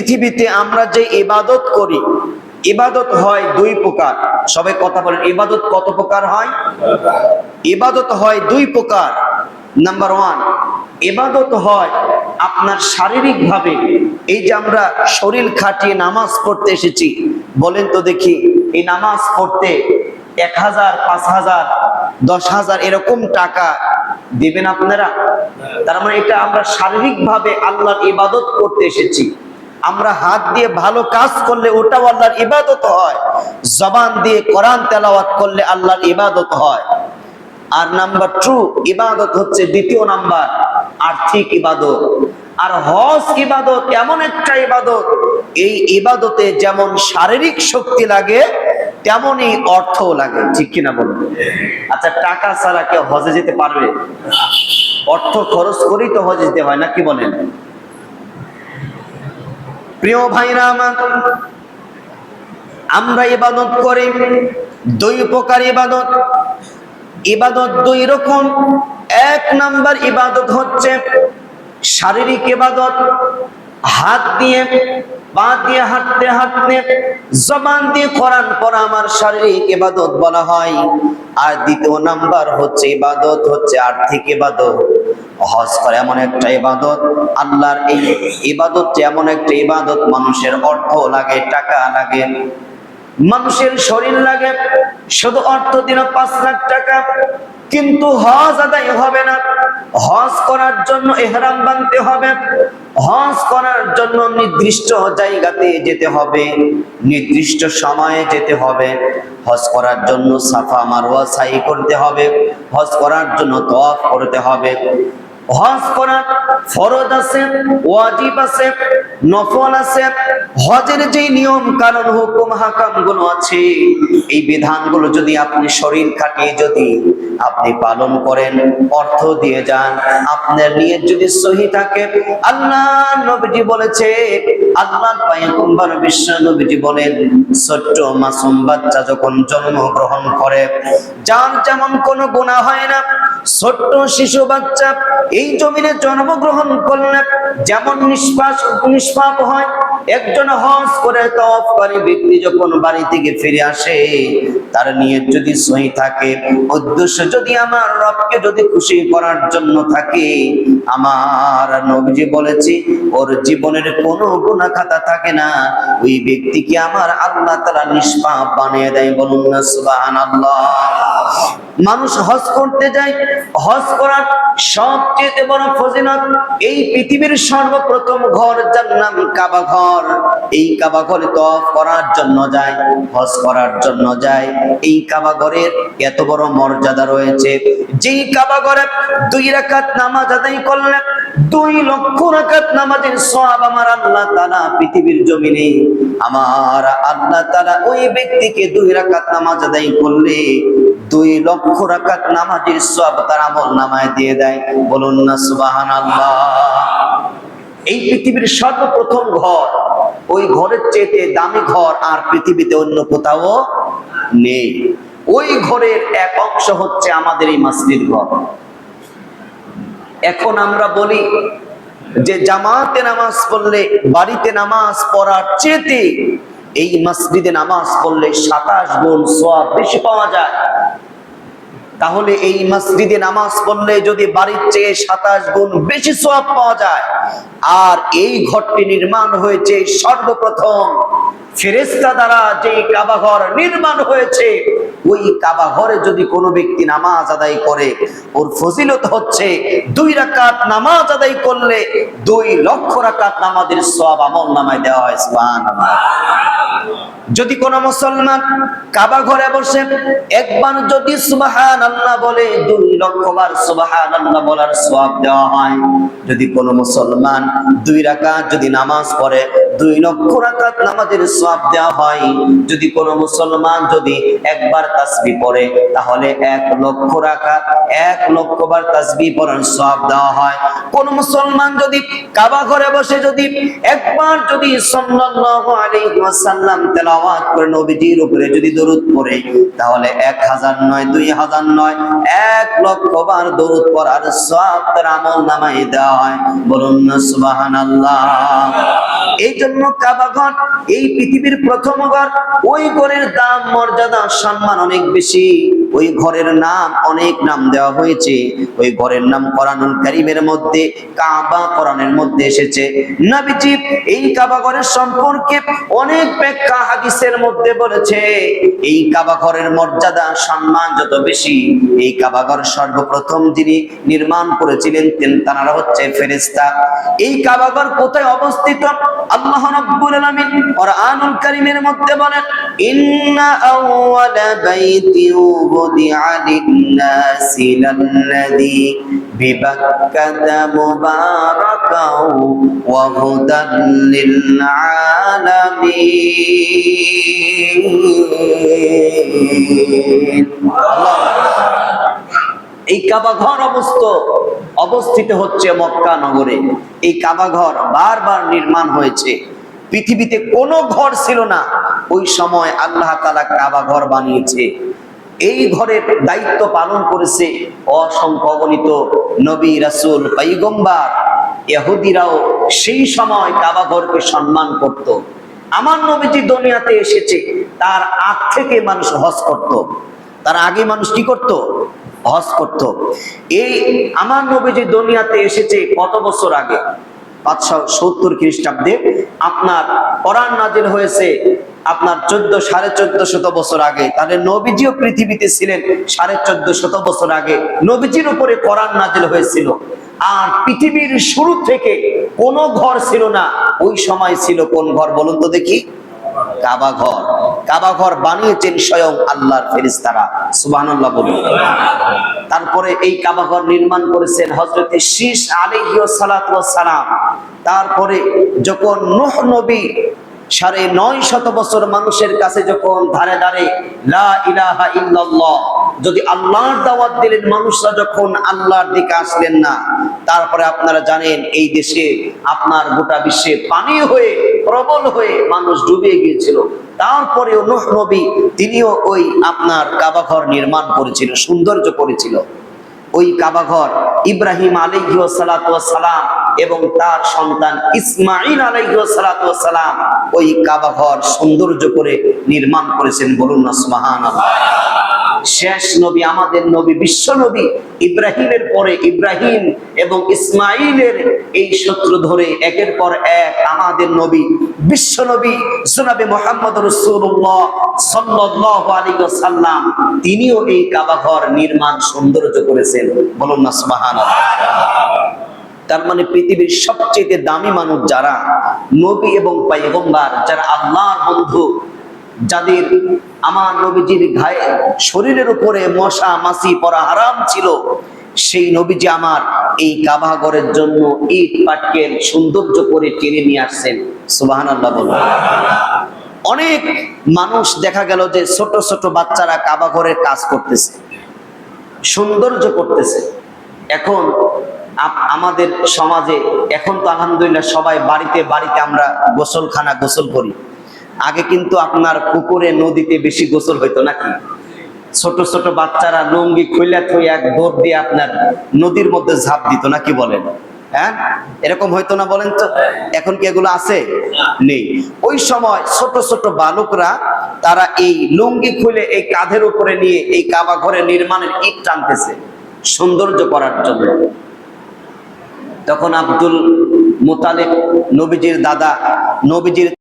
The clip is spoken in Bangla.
পৃথিবীতে আমরা যে ইবাদত করি, ইবাদত হয় দুই প্রকার। সবাই কথা বলেন, ইবাদত কত প্রকার হয়? ইবাদত হয় দুই প্রকার। নাম্বার ওয়ান, ইবাদত হয় আপনার শারীরিক ভাবে। এই যে আমরা শরীর খাটিয়ে নামাজ পড়তে এসেছি, বলেন তো দেখি, এই নামাজ পড়তে 1000, 5000, 10,000 এরকম টাকা দিবেন আপনারা? তার মানে এটা আমরা শারীরিক ভাবে আল্লাহর ইবাদত করতে এসেছি। আমরা হাত দিয়ে ভালো কাজ করলে ওটাও আল্লাহর ইবাদত হয়, জবান দিয়ে কোরআন তেলাওয়াত করলে আল্লাহর ইবাদত হয়। আর নাম্বার 2 ইবাদত হচ্ছে দ্বিতীয় নাম্বার, আর্থিক ইবাদত। আর হজ ইবাদত এমন একটা ইবাদত, এই ইবাদতে যেমন শারীরিক শক্তি লাগে তেমনই অর্থও লাগে, ঠিক কিনা বলুন? আচ্ছা, টাকা ছাড়া কেউ হজে যেতে পারবে? অর্থ খরচ করেই তো হজে যেতে হয়, নাকি বলেন? প্রিয় ভাইরা আমার, আমরা ইবাদত করি দুই প্রকার ইবাদত। ইবাদত দুই রকম। এক নাম্বার ইবাদত হচ্ছে শারীরিক ইবাদত, হাত দিয়ে পা দিয়ে হাঁটতে হাঁটতে জবান দিয়ে কোরআন পড়া আমার শারীরিক ইবাদত বলা হয়। আর দ্বিতীয় নাম্বার হচ্ছে ইবাদত হচ্ছে আর্থিক ইবাদত। হজ করা এমন একটা ইবাদত, আল্লাহর এই ইবাদত এমন একটা ইবাদত, মানুষের অর্থ লাগে, টাকা লাগে, মানুষের শরীর লাগে। শুধু অর্থ দিন 5 লাখ টাকা, কিন্তু হজ আদায় হবে না। হজ করার জন্য ইহরাম বাঁধতে হবে, হজ করার জন্য নির্দিষ্ট জায়গাতে যেতে হবে, নির্দিষ্ট সময়ে যেতে হবে। হজ করার জন্য সাফা মারওয়া সাই করতে হবে, হজ করার জন্য তওয়াফ করতে হবে। হজ করার ফরজ আছে, ওয়াজিব আছে, নফল আছে। হজের যে নিয়ম কানুন হুকুম হাকাম গুলো আছে, এই বিধানগুলো যদি আপনি শরীর খাটিয়ে যদি আপনি পালন করেন, অর্থ দিয়ে যান, আপনার নিয়ত যদি সহি থাকে, আল্লাহ নবীজি বলেছে, আল্লাহ পয়গম্বর বিশ্ব নবীজি বলেন, ছোট্ট মাসুম বাচ্চা যখন জন্মগ্রহণ করে, যার যেমন কোনো গুনাহ হয় না, ছোট্ট শিশু বাচ্চা এই জমিনে জন্মগ্রহণ করলে যেমন নিষ্পাপ হয়, একজন হজ করে তওয়াফ করে ব্যক্তি যখন বাড়ি থেকে ফিরে আসে, তার নিয়ত যদি সহি থাকে, উদ্দেশ্য যদি আমার রবকে যদি খুশি করার জন্য থাকে, আমার নবীজি বলেছি ওর জীবনের কোনো গুনাহ খাতা থাকে না, ওই ব্যক্তিকে আমার আল্লাহ তাআলা নিষ্পাপ বানিয়ে দেয়। বলুন না সুবহানাল্লাহ। মানুষ হজ করতে যায়, হজ করার সবচেয়ে বড় ফজিলত, এই পৃথিবীর সর্বপ্রথম ঘর যার নাম কাবা ঘর, এই কাবা ঘরে তওয়াফ করার জন্য যায়, হজ করার জন্য যায়। এই কাবা ঘরের এত বড় মর্যাদা রয়েছে, যেই কাবা ঘরে 2 রাকাত নামাজ আদায় করলে 2 লক্ষ রাকাত নামাজের সওয়াব আমার আল্লাহ তাআলা পৃথিবীর জমিনে, আমার আল্লাহ তাআলা ওই ব্যক্তিকে 2 রাকাত নামাজ আদায় করলে 2 লক্ষ রাকাত নামাজের সওয়াব তার আমলনামায় দিয়ে দেয়। বলুন না সুবহানাল্লাহ। এই পৃথিবীর সর্বপ্রথম ঘর, ওই ঘরের চেয়ে দামি ঘর আর পৃথিবীতে অন্য কোথাও নেই। ওই ঘরের এক অংশ হচ্ছে আমাদের এই মসজিদ ঘর। এখন আমরা বলি যে জামাতে নামাজ পড়লে, বাড়িতে নামাজ পড়ার চেয়ে এই মসজিদে নামাজ পড়লে 27 গুণ সওয়াব বেশি পাওয়া যায়। তাহলে এই মসজিদে নামাজ পড়লে যদি বাড়ির চেয়ে 27 গুণ বেশি সওয়াব পাওয়া যায়, আর এই ঘরটি নির্মাণ হয়েছে সর্বপ্রথম ফেরেশতা দ্বারা, যে কাবা ঘর নির্মাণ হয়েছে, ওই কাবা ঘরে যদি কোনো ব্যক্তি নামাজ আদায় করে, ওর ফজিলত হচ্ছে 2 রাকাত নামাজ আদায় করলে 2 লক্ষ রাকাত নামাজের সওয়াব আমলনামায় দেওয়া হয়। সুবহানাল্লাহ। যদি কোন মুসলমান কাবা ঘরে বসে একবার যদি সুবহানাল্লাহ বলে, 2 লক্ষ বার সুবহানাল্লাহ বলার সওয়াব দেওয়া হয়। যদি কোন মুসলমান 2 রাকাত যদি নামাজ পড়ে, 2 লক্ষ রাকাত নামাজের সওয়াব দেওয়া হয়। যদি কোন মুসলমান যদি একবার তাসবিহ পড়ে, তাহলে 1 লক্ষ রাকাত 1 লক্ষ বার তাসবিহ পড়ার সওয়াব দেওয়া হয়। কোন মুসলমান যদি কাবা ঘরে বসে যদি একবার যদি সাল্লাল্লাহু আলাইহি ওয়াসাল্লাম সাল্লাম তেলাওয়াত করে নবীজির উপরে যদি দরুদ পড়ে, তাহলে 1000 নয়, 2000 নয়, 1,00,000 বার দরুদ পড়ার সওয়াব তার আমলনামায় দেওয়া হয়। বলুন না সুবহানাল্লাহ। এই জন্য কাবা ঘর এই পৃথিবীর প্রথম ঘর। ওই ঘরের দাম, মর্যাদা, সম্মান অনেক বেশি। ওই ঘরের নাম, অনেক নাম দেওয়া হয়েছে। ওই ঘরের নাম কোরআনুল কারীমের মধ্যে কাবা কোরআনের মধ্যে এসেছে। নবীজি এই কাবা ঘরের সম্পর্কে অনেক ব্যাখ্যা হাদিসের মধ্যে বলেছে। এই কাবা ঘরের মর্যাদা, সম্মান যত বেশি, এই কাবা ঘর সর্বপ্রথম যিনি নির্মাণ করেছিলেন তারা হচ্ছে ফেরেশতা। এই কাবা ঘর কোথায় অবস্থিত? আল্লাহ রাব্বুল আলামিন কোরআনুল কারীমের মধ্যে বলেন, ইন্না আউওয়ালা বাইতিন বুদিআ লিন-নাসি লাল্লাযী বিবাক্কাতা মুবারাকাও ওয়া হুদাল লিল-আলামিন। এই কাবা ঘর অবস্থিত হচ্ছে মক্কা নগরে। এই কাবা ঘর বারবার নির্মাণ হয়েছে। পৃথিবীতে কোনো ঘর ছিল না, ওই সময় আল্লাহ তাআলা কাবা ঘর বানিয়েছে। এই ঘরের দায়িত্ব পালন করেছে অসংখ্য অগণিত নবী, রাসূল, পয়গম্বর। ইহুদিরাও সেই সময় কাবা ঘরকে সম্মান করত। আমার নবীজি দুনিয়াতে এসেছে, তার আগ থেকে মানুষ হজ করত। তার আগে মানুষ কি করত? হজ করত। এই আমার নবীজি দুনিয়াতে এসেছে কত বছর আগে? 570 খ্রিস্টাব্দে আপনার কোরআন নাজিল হয়েছে আপনার 1450 বছর আগে। তাহলে নবীজিও পৃথিবীতে ছিলেন 1450 বছর আগে। নবীজির উপরে কোরআন নাজিল হয়েছিল। আর পৃথিবীর শুরু থেকে কোনো ঘর ছিল না। ওই সময় ছিল কোন ঘর বলুন তো দেখি? কাবা ঘর। কাবা ঘর বানিয়েছেন স্বয়ং আল্লাহর ফেরেশতারা। সুবহানাল্লাহ বলুন। তারপরে এই কাবা ঘর নির্মাণ করেছেন হযরত শীস আলাইহিস সালাতু ওয়াস সালাম। তারপরে যখন নূহ নবী 950 বছর মানুষের কাছে যখন ধারে ধারে লা ইলাহা ইল্লাল্লাহ যদি আল্লাহর দাওয়াত দিলেন, মানুষরা যখন আল্লাহর দিকে আসলেন না, তারপরে আপনারা জানেন এই দেশে আপনার গোটা বিশ্বে পানি হয়ে প্রবল হয়ে মানুষ ডুবে গিয়েছিল। তারপরেও নূহ নবী তিনিও ওই আপনার কাবা ঘর নির্মাণ করেছিল, সৌন্দর্য করেছিল। ওই কাবা ঘর ইব্রাহিম আলাইহিস সালাতু ওয়াস সালাম এবং তার সন্তান ইসমাঈল আলাইহিস সালাতু ওয়াস সালাম ওই কাবা ঘর সৌন্দর্য করে নির্মাণ করেছেন। বলুন না সুবহানাল্লাহ। শেষ নবী, আমাদের নবী, বিশ্ব নবী ইব্রাহিমের পরে ইব্রাহিম এবং ইসমাঈলের এই সূত্র ধরে একের পর এক আমাদের নবী, বিশ্ব নবী জনাবে মুহাম্মদ রাসূলুল্লাহ সাল্লাল্লাহু আলাইহি ওয়াসাল্লাম, তিনিও এই কাবা ঘর নির্মাণ সৌন্দর্য করেছেন। বলুন না সুবহানাল্লাহ। তার মানে পৃথিবীর সবচেয়ে দামি মানুষ যারা, নবী এবং পয়গম্বর, যারা আল্লাহর বন্ধু, যাদের আমার নবীজির গায়ে শরীরের উপরে মশা মাছি পড়া হারাম ছিল, সেই নবীজি আমার এই কাবা ঘরের জন্য ইট পাটকেল সৌন্দর্য করে টেনে নিয়ে আসছেন। সুবহানাল্লাহ বলুন। অনেক মানুষ দেখা গেল যে ছোট ছোট বাচ্চারা কাবা ঘরের কাজ করতেছে, সৌন্দর্য করতেছে। এখন আমাদের সমাজে এখন তো আলহামদুলিল্লাহ সবাই বাড়িতে বাড়িতে আমরা গোসলখানা গোসল করি। আগে কিন্তু আপনার পুকুরে নদীতে বেশি গোসল হইতো নাকি? ছোট ছোট বাচ্চারা লুঙ্গি খুলে থই এক দৌড় দিয়ে আপনার নদীর মধ্যে ঝাঁপ দিত নাকি বলেন? হ্যাঁ, এরকম হইতো না বলেন তো? এখন কি এগুলো আছে? নেই। ওই সময় ছোট ছোট বালকরা তারা এই লুঙ্গি খুলে এই কাঁধের উপরে নিয়ে এই কাবা ঘরের নির্মাণের ইট টানতেছে সৌন্দর্য করার জন্য। তখন আব্দুল মুতালিব নবীজির দাদা, নবীজির